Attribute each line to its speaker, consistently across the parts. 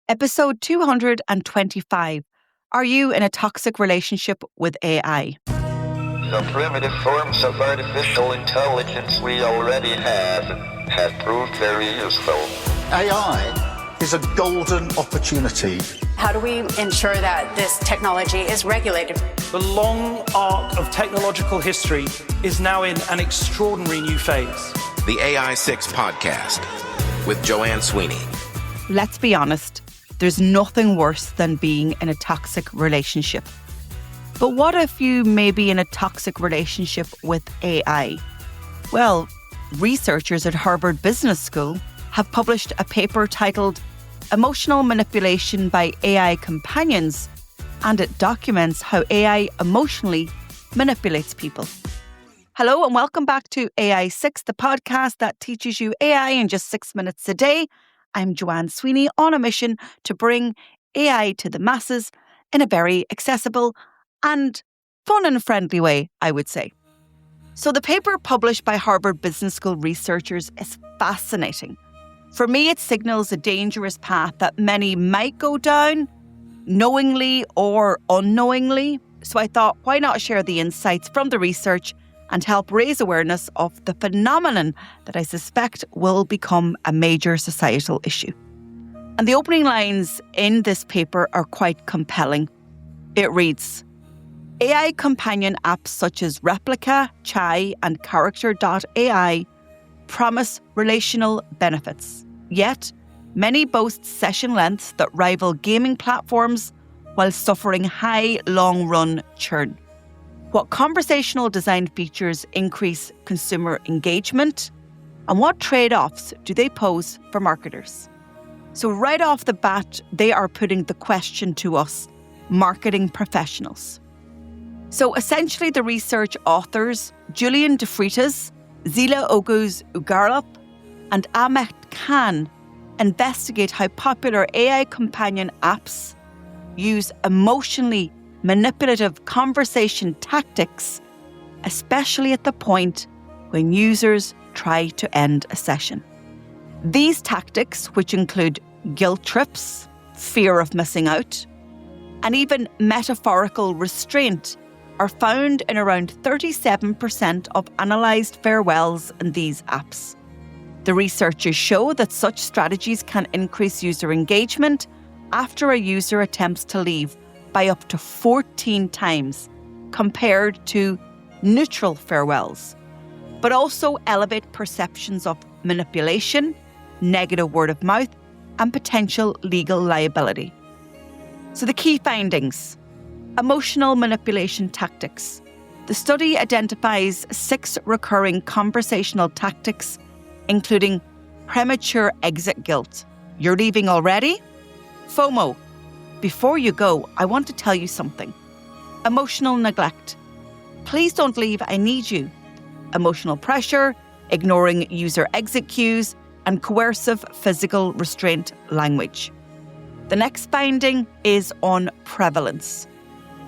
Speaker 1: Episode 225. Are you in a toxic relationship with AI?
Speaker 2: The primitive forms of artificial intelligence we already have proved very useful.
Speaker 3: AI is a golden opportunity.
Speaker 4: How do we ensure that this technology is regulated?
Speaker 5: The long arc of technological history is now in an extraordinary new phase.
Speaker 6: The AI 6 podcast with Joanne Sweeney.
Speaker 1: Let's be honest, there's nothing worse than being in a toxic relationship. But what if you may be in a toxic relationship with AI? Well, researchers at Harvard Business School have published a paper titled Emotional Manipulation by AI Companions, and it documents how AI emotionally manipulates people. Hello and welcome back to AI 6, the podcast that teaches you AI in just 6 minutes a day. I'm Joanne Sweeney on a mission to bring AI to the masses in a very accessible and fun and friendly way, I would say. So the paper published by Harvard Business School researchers is fascinating. For me, it signals a dangerous path that many might go down, knowingly or unknowingly. So I thought, why not share the insights from the research and help raise awareness of the phenomenon that I suspect will become a major societal issue. And the opening lines in this paper are quite compelling. It reads, AI companion apps such as Replika, Chai, and Character.ai promise relational benefits. Yet, many boast session lengths that rival gaming platforms while suffering high long-run churn. What conversational design features increase consumer engagement? And what trade-offs do they pose for marketers? So right off the bat, they are putting the question to us, marketing professionals. So essentially, the research authors, Julian de Freitas, Zila Oguz Ugarlap, and Ahmed Khan, investigate how popular AI companion apps use emotionally manipulative conversation tactics, especially at the point when users try to end a session. These tactics, which include guilt trips, fear of missing out, and even metaphorical restraint, are found in around 37% of analysed farewells in these apps. The researchers show that such strategies can increase user engagement after a user attempts to leave by up to 14 times compared to neutral farewells, but also elevate perceptions of manipulation, negative word of mouth, and potential legal liability. So the key findings. Emotional manipulation tactics. The study identifies 6 recurring conversational tactics, including premature exit guilt. You're leaving already? FOMO. Before you go, I want to tell you something. Emotional neglect. Please don't leave, I need you. Emotional pressure, ignoring user exit cues, and coercive physical restraint language. The next finding is on prevalence.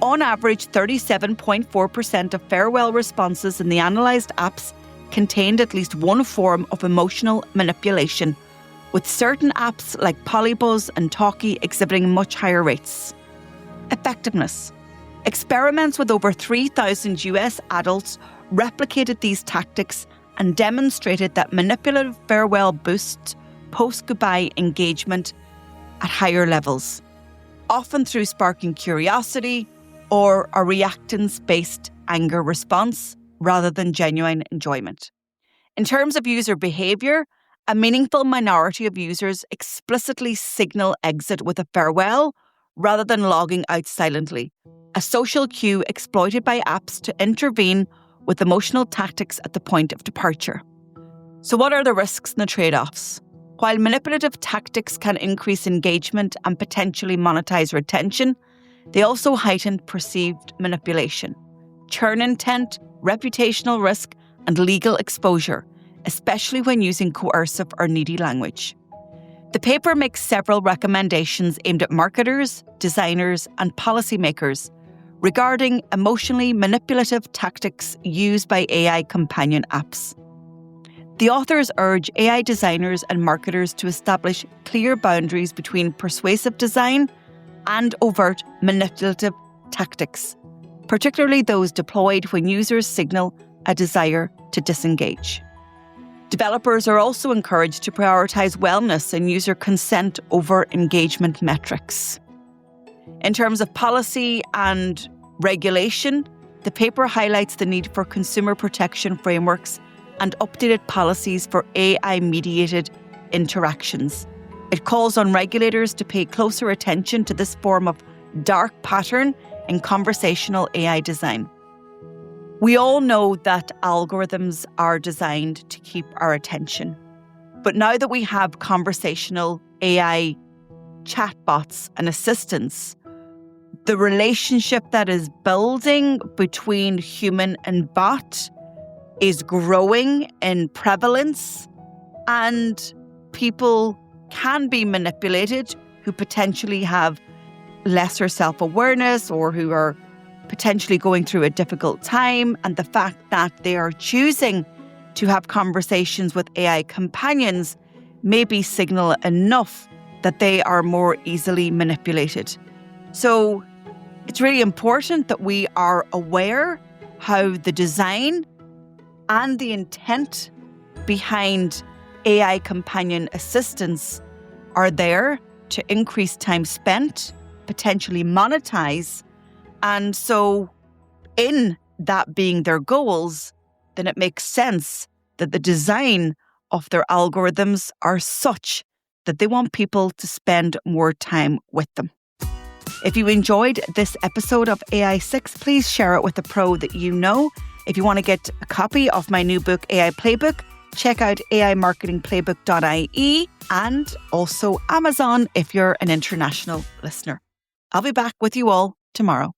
Speaker 1: On average, 37.4% of farewell responses in the analysed apps contained at least one form of emotional manipulation, with certain apps like Polybuzz and Talkie exhibiting much higher rates. Effectiveness. Experiments with over 3,000 US adults replicated these tactics and demonstrated that manipulative farewell boosts post-goodbye engagement at higher levels, often through sparking curiosity or a reactance-based anger response rather than genuine enjoyment. In terms of user behaviour, a meaningful minority of users explicitly signal exit with a farewell rather than logging out silently, a social cue exploited by apps to intervene with emotional tactics at the point of departure. So what are the risks and the trade-offs? While manipulative tactics can increase engagement and potentially monetize retention, they also heighten perceived manipulation, churn intent, reputational risk, and legal exposure, especially when using coercive or needy language. The paper makes several recommendations aimed at marketers, designers, and policymakers regarding emotionally manipulative tactics used by AI companion apps. The authors urge AI designers and marketers to establish clear boundaries between persuasive design and overt manipulative tactics, particularly those deployed when users signal a desire to disengage. Developers are also encouraged to prioritize wellness and user consent over engagement metrics. In terms of policy and regulation, the paper highlights the need for consumer protection frameworks and updated policies for AI-mediated interactions. It calls on regulators to pay closer attention to this form of dark pattern in conversational AI design. We all know that algorithms are designed to keep our attention. But now that we have conversational AI chatbots and assistants, the relationship that is building between human and bot is growing in prevalence, and people can be manipulated who potentially have lesser self-awareness or who are potentially going through a difficult time. And the fact that they are choosing to have conversations with AI companions may be signal enough that they are more easily manipulated. So it's really important that we are aware how the design and the intent behind AI companion assistance are there to increase time spent, potentially monetize. And so in that being their goals, then it makes sense that the design of their algorithms are such that they want people to spend more time with them. If you enjoyed this episode of AI6, please share it with a pro that you know. If you want to get a copy of my new book, AI Playbook, check out aimarketingplaybook.ie and also Amazon if you're an international listener. I'll be back with you all tomorrow.